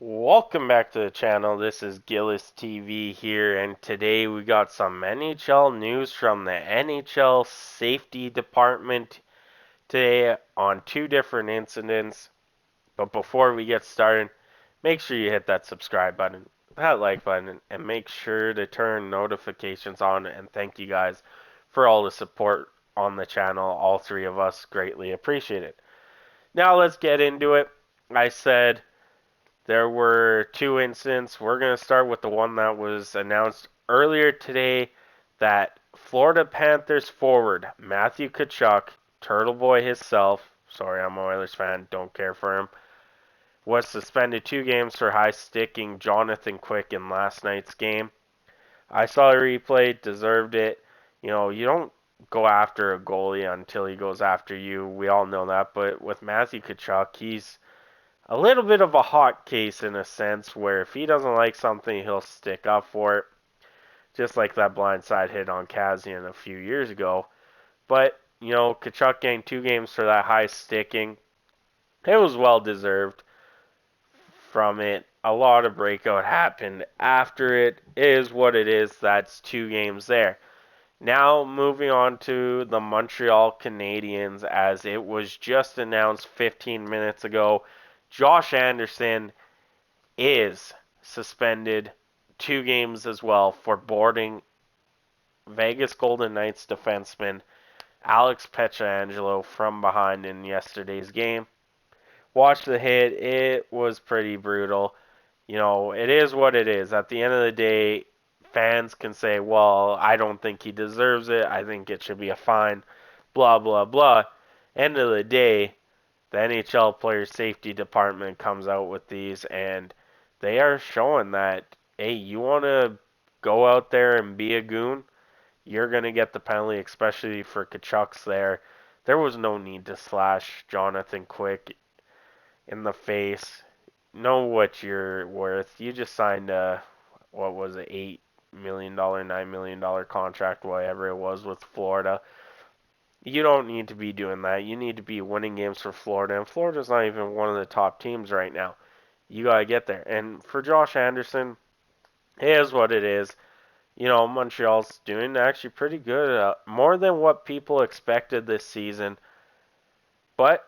Welcome back to the channel. This is Gillis TV here, and today we got some NHL news from the NHL Safety Department today on two different incidents. But before we get started, make sure you hit that subscribe button, that like button, and make sure to turn notifications on. And thank you guys for all the support on the channel. All three of us greatly appreciate it. Now let's get into it. I said there were two incidents. We're going to start with the one that was announced earlier today that Florida Panthers forward Matthew Tkachuk, Turtle Boy himself, sorry, I'm an Oilers fan, don't care for him, was suspended 2 games for high sticking Jonathan Quick in last night's game. I saw the replay, deserved it. You don't go after a goalie until he goes after you. We all know that. But with Matthew Tkachuk, he's a little bit of a hot case in a sense where if he doesn't like something, he'll stick up for it, just like that blindside hit on Kazian a few years ago. But, Tkachuk getting 2 games for that high sticking, it was well deserved from it. A lot of breakout happened after it. It is what it is. That's 2 games there. Now moving on to the Montreal Canadiens, as it was just announced 15 minutes ago, Josh Andersen is suspended 2 games as well for boarding Vegas Golden Knights defenseman Alex Pietrangelo from behind in yesterday's game. Watch the hit. It was pretty brutal. It is what it is. At the end of the day, fans can say, well, I don't think he deserves it. I think it should be a fine. Blah, blah, blah. End of the day, the NHL Player Safety Department comes out with these, and they are showing that, hey, you want to go out there and be a goon, you're going to get the penalty, especially for Kachuk's there. There was no need to slash Jonathan Quick in the face. Know what you're worth. You just signed a, what was it, $8 million, $9 million contract, whatever it was, with Florida. You don't need to be doing that. You need to be winning games for Florida, and Florida's not even one of the top teams right now. You got to get there. And for Josh Andersen, it is what it is. Montreal's doing actually pretty good, more than what people expected this season. But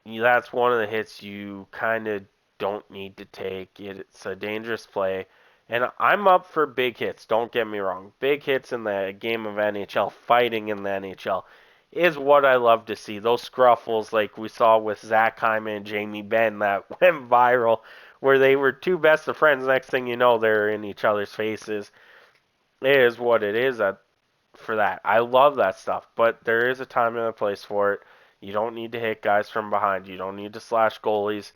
that's one of the hits you kind of don't need to take. It's a dangerous play. And I'm up for big hits, don't get me wrong. Big hits in the game of NHL, fighting in the NHL, is what I love to see. Those scruffles like we saw with Zach Hyman and Jamie Benn that went viral, where they were two best of friends. Next thing you know, they're in each other's faces. It is what it is for that. I love that stuff, but there is a time and a place for it. You don't need to hit guys from behind. You don't need to slash goalies.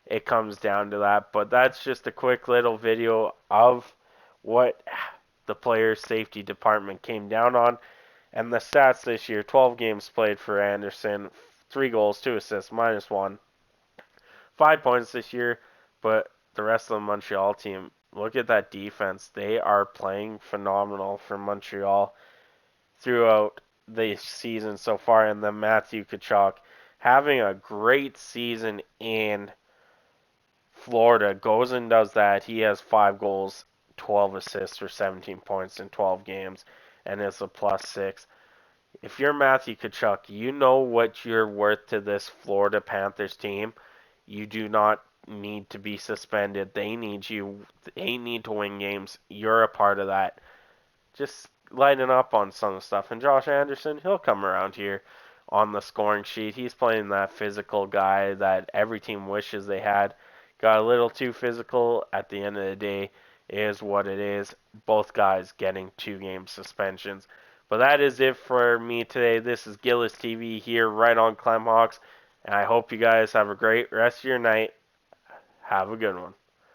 It comes down to that. But that's just a quick little video of what the Players Safety Department came down on. And the stats this year: 12 games played for Andersen, 3 goals, 2 assists, -1. 5 points this year, but the rest of the Montreal team, look at that defense. They are playing phenomenal for Montreal throughout the season so far. And then Matthew Tkachuk having a great season in Florida goes and does that. He has 5 goals, 12 assists for 17 points in 12 games, and it's a +6. If you're Matthew Tkachuk, you know what you're worth to this Florida Panthers team. You do not need to be suspended. They need you. They need to win games. You're a part of that. Just lighten up on some stuff. And Josh Andersen, he'll come around here on the scoring sheet. He's playing that physical guy that every team wishes they had. Got a little too physical. At the end of the day, is what it is. Both guys getting 2 game suspensions. But that is it for me today. This is Gillis TV here right on Clemhawks. And I hope you guys have a great rest of your night. Have a good one.